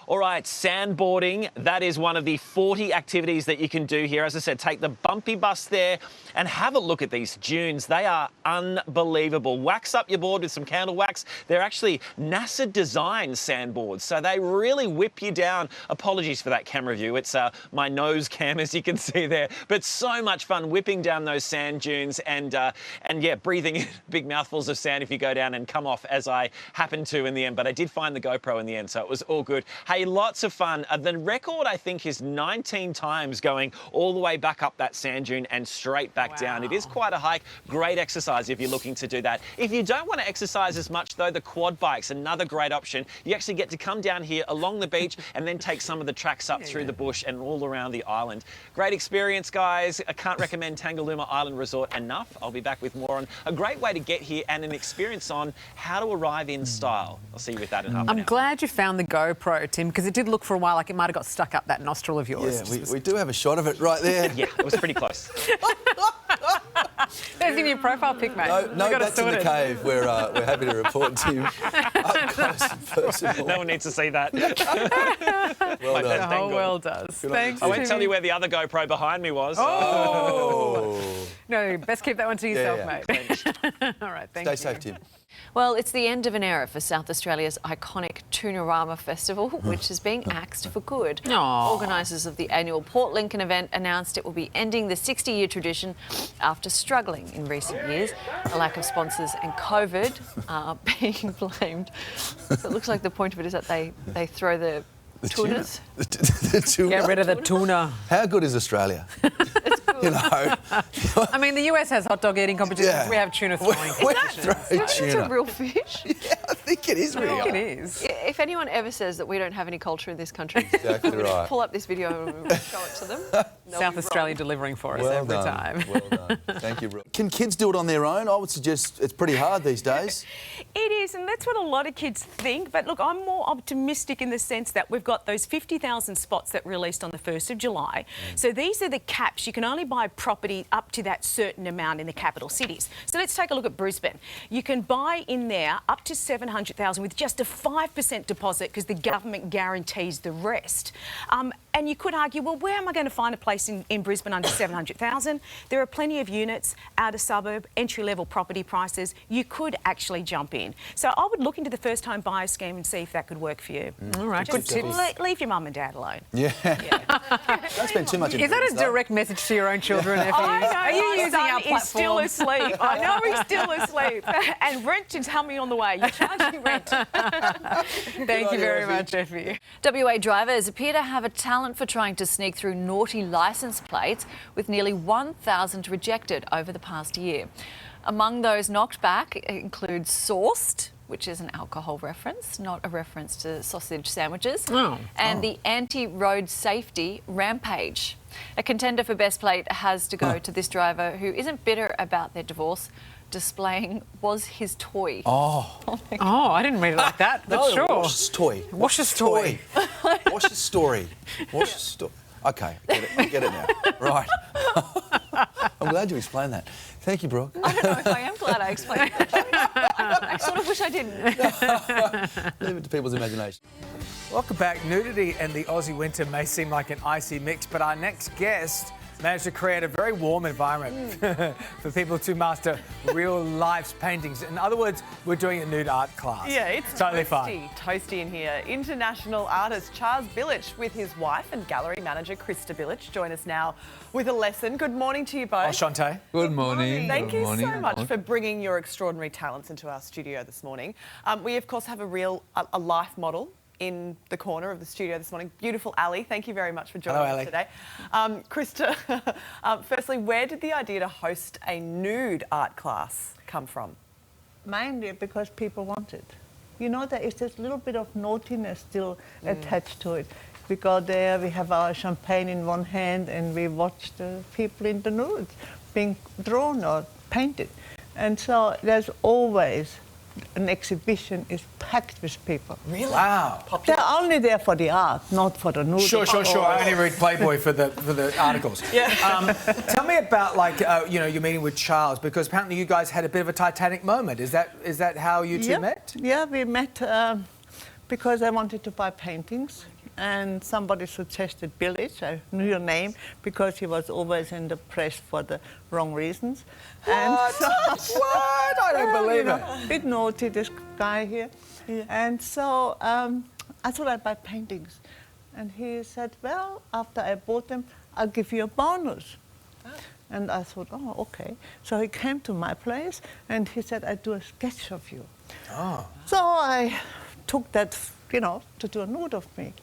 All right, sandboarding, that is one of the 40 activities that you can do here. As I said, take the bumpy bus there and have a look at these dunes. They are unbelievable. Wax up your board with some candle wax. They're actually NASA-designed sandboards, so they really whip you down. Apologies for that camera view. It's my nose cam, as you can see there. But so much fun whipping down those sand dunes and yeah, breathing in big mouthfuls of sand if you go down and come off, as I happened to in the end. But I did find the GoPro in the end, so it was all good. Hey, lots of fun. The record, I think, is 19 times going all the way back up that sand dune and straight back down. It is quite a hike. Great exercise if you're looking to do that. If you don't want to exercise as much, though, the quad bike's another great option. You actually get to come down here along the beach and then take some of the tracks up through the bush and all around the island. Great experience, guys. I can't recommend Tangalooma Island Resort enough. I'll be back with more on a great way to get here and an experience on how to arrive in style. I'll see you with that in half an hour. I'm glad you found the GoPro, Tim, because it did look for a while like it might have got stuck up that nostril of yours. Yeah, we do have a shot of it right there. Yeah, it was pretty close. There's in your profile pic, mate. No, that's in the cave. We're happy to report to you up close and personal. No one needs to see that. Well done. The whole world does. Thanks, I won't Timmy. tell you where the other GoPro behind me was. Oh. No, best keep that one to yourself, Yeah. mate. All right, thank you. Stay safe, Tim. Well, it's the end of an era for South Australia's iconic Toonarama Festival, which is being axed for good. Organisers of the annual Port Lincoln event announced it will be ending the 60-year tradition after struggling in recent years. A lack of sponsors and COVID are being blamed. So it looks like the point of it is that they throw the tunas. The tuna. Get rid of the tuna. How good is Australia? It's good. You know, I mean, the US has hot dog eating competitions. Yeah. We have tuna throwing we competitions. throw It's tuna. a real fish. Yeah, I think it is real. I think it is. If anyone ever says that we don't have any culture in this country, Exactly right. pull up this video and show it to them. They'll South be Australia wrong. delivering for us Well every done. time. Well done. Thank you, Brooke. Can kids do it on their own? I would suggest it's pretty hard these days. It is, and that's what a lot of kids think. But look, I'm more optimistic in the sense that we've got those 50,000 spots that released on the 1st of July. So these are the caps. You can only buy property up to that certain amount in the capital cities. So let's take a look at Brisbane. You can buy in there up to 700,000 with just a 5% deposit because the government guarantees the rest. And you could argue, well, where am I going to find a place in Brisbane under 700,000? There are plenty of units, outer suburb, entry-level property prices. You could actually jump in. So I would look into the first-time buyer scheme and see if that could work for you. All right, good tips. Leave your mum and dad alone. Yeah. Don't spend too much in Is that a Brisbane. direct message to your own children, Effie? I know. Are you my using son our platform? is still asleep. I know he's still asleep. And rent is coming on the way. You're charging rent. Thank you very much, Effie. WA drivers appear to have a talent for trying to sneak through naughty licence plates, with nearly 1,000 rejected over the past year. Among those knocked back include Sauced, which is an alcohol reference, not a reference to sausage sandwiches, and the anti-road safety Rampage. A contender for best plate has to go to this driver who isn't bitter about their divorce, displaying was his toy. Oh, I didn't read it like that, but No, sure. Wash his toy. Wash his toy. Wash his story. Wash his story. Okay, I get it now. Right. I'm glad you explained that. Thank you, Brooke. I don't know if I am glad I explained it. I sort of wish I didn't. Leave it to people's imagination. Welcome back. Nudity and the Aussie winter may seem like an icy mix, but our next guest managed to create a very warm environment for people to master real life's paintings. In other words, we're doing a nude art class. Yeah, it's totally fun. toasty in here. International artist Charles Billich with his wife and gallery manager Krista Billich join us now with a lesson. Good morning to you both. Oh, Shantae. Good morning. Thank you Good morning. so much for bringing your extraordinary talents into our studio this morning. We, of course, have a life model in the corner of the studio this morning. Beautiful Ali, thank you very much for joining us today. Krista, firstly, where did the idea to host a nude art class come from? Mainly because people want it. You know, there is this little bit of naughtiness still attached to it. We go there, we have our champagne in one hand and we watch the people in the nude being drawn or painted. And so there's always an exhibition is packed with people. Really? Wow. They're only there for the art, not for the nude. Sure. I only read Playboy for the articles. Yeah. Tell me about your meeting with Charles, because apparently you guys had a bit of a Titanic moment. Is that how you two met? Yeah, we met because I wanted to buy paintings and somebody suggested Village. I knew your name because he was always in the press for the wrong reasons. What? What? I don't believe it. Bit naughty, this guy here. Yeah. And so I thought I'd buy paintings. And he said, well, after I bought them, I'll give you a bonus. And I thought, oh, okay. So he came to my place and he said, I'd do a sketch of you. Oh. So I took that, you know, to do a nude of me.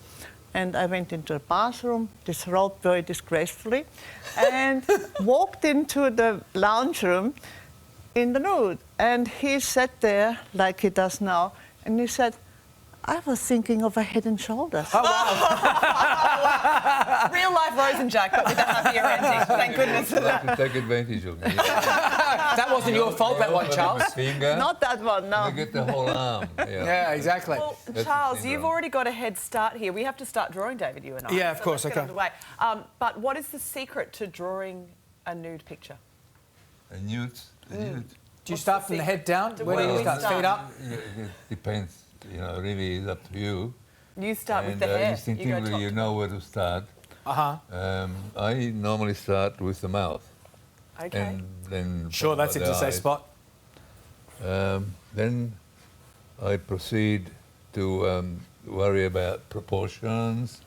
And I went into the bathroom, disrobed very disgracefully, and walked into the lounge room in the nude. And he sat there like he does now, and he said, I was thinking of a Head and Shoulders. Real life Rose and Jack, but with a happier ending. Thank goodness for that. To take advantage of me. That wasn't your fault, that one, Charles. Finger. Not that one, no. You get the whole arm. Yeah, exactly. Well, That's Charles, the you've syndrome. already got a head start here. We have to start drawing, David, you and I. Yeah, of course, let's get okay. underway. But what is the secret to drawing a nude picture? A nude. A nude. Do you start from the head down? Where do you Well, start? Feet up? It depends. You know, really, it's up to you. You start with And the hair. instinctively, you know where to start. Uh-huh. I normally start with the mouth. Okay. And then Sure, that's it the to say eyes. spot. Then I proceed to worry about proportions,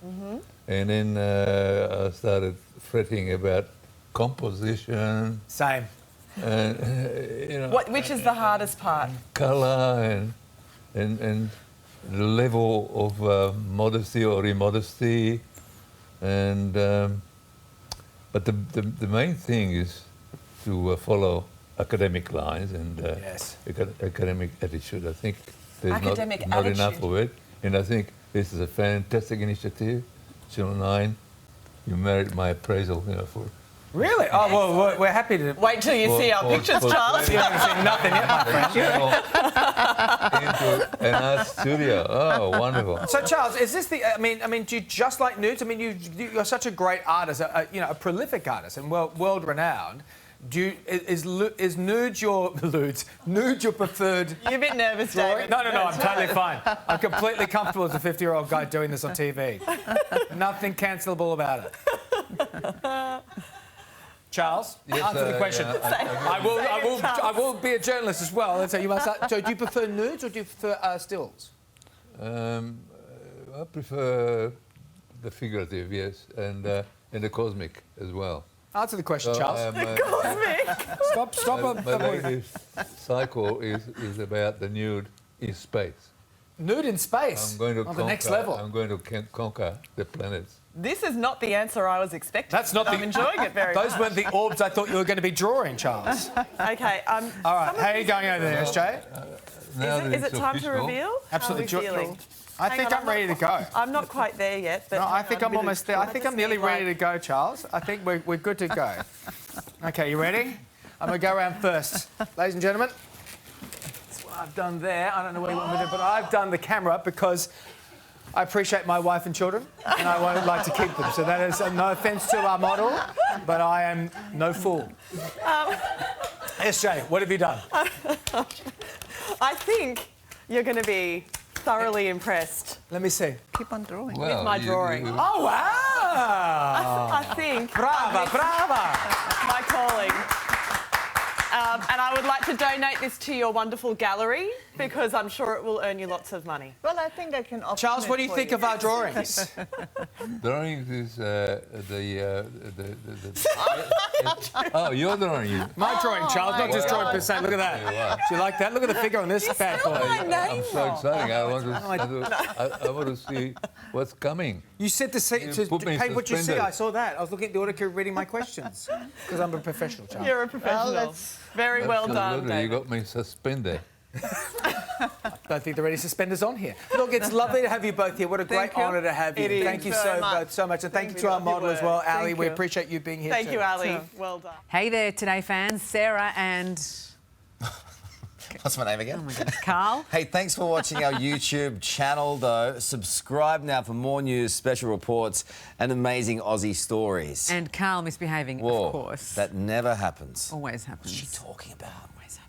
and then I started fretting about composition Same. and you know Which is the hardest part? color and the level of modesty or immodesty, and but the main thing is to follow academic lines and Yes. academic attitude. I think there's Academic not enough attitude. of it, and I think this is a fantastic initiative. Channel 9, you merit my appraisal, you know, for Really? Oh, well, we're happy to... Wait till you see our pictures, Charles. You haven't seen nothing yet, my friend. into an art studio. Oh, wonderful. So, Charles, is this the... I mean, do you just like nudes? I mean, you're such a great artist, a prolific artist and world-renowned. Is nude your... Nude your preferred... You're a bit nervous, David. No, I'm totally fine. I'm completely comfortable as a 50-year-old guy doing this on TV. Nothing cancelable about it. Charles, Yes, answer the question. yeah, I will be a journalist as well. And so you must. So do you prefer nudes or do you prefer stills? I prefer the figurative, yes, and the cosmic as well. Answer the question, So Charles. Stop. my latest cycle is about the nude in space. Nude in space. I'm going to on conquer, the next level. I'm going to conquer the planets. This is not the answer I was expecting. That's not I'm the. enjoying it very Those much. weren't the orbs I thought you were going to be drawing, Charles. Okay. All right, how are you going over there, SJ? Now that Is it's it time to official, reveal? Absolutely. How are we feeling? I Hang think on, I'm ready to go. I'm not quite there yet, but No, I hang think on, I'm a bit almost of- there. I think I'm nearly ready to go, Charles. I think we're good to go. Okay, you ready? I'm going to go around first. Ladies and gentlemen, that's what I've done there. I don't know what you want me to do, but I've done the camera because I appreciate my wife and children, and I would like to keep them. So that is no offence to our model, but I am no fool. SJ, what have you done? I think you're going to be thoroughly impressed Let me see. Keep on drawing. well, with my drawing. Oh, wow! I think Brava, brava! my calling. And I would like to donate this to your wonderful gallery because I'm sure it will earn you lots of money. Well, I think I can option Charles, it what do you for think of our drawings? Drawings is oh, you're drawing. My drawing, Charles, not just drawing per se. Look at that. Do you like that? Look at the figure on this bad boy. I'm so exciting. I want to see what's coming. You said to put me in paint what you see. suspenders. I saw that. I was looking at the autocue reading my questions because I'm a professional, Charles. You're a professional. that's- Very well done, Absolutely, you David. got me suspended. Don't think there are any suspenders on here. Look, it's lovely to have you both here. What a great you. honour to have you. It is Thank you very so much. both so much, and thank you we to our love your model as work. well, Ali. Thank We you. appreciate you being here. Thank too. you, Ali. Well done. Hey there, Today fans. Sarah and What's my name again? Carl. Hey, thanks for watching our YouTube channel, though. Subscribe now for more news, special reports, and amazing Aussie stories. And Carl misbehaving, Whoa, of course. that never happens. always happens. What's she talking about? Always happens.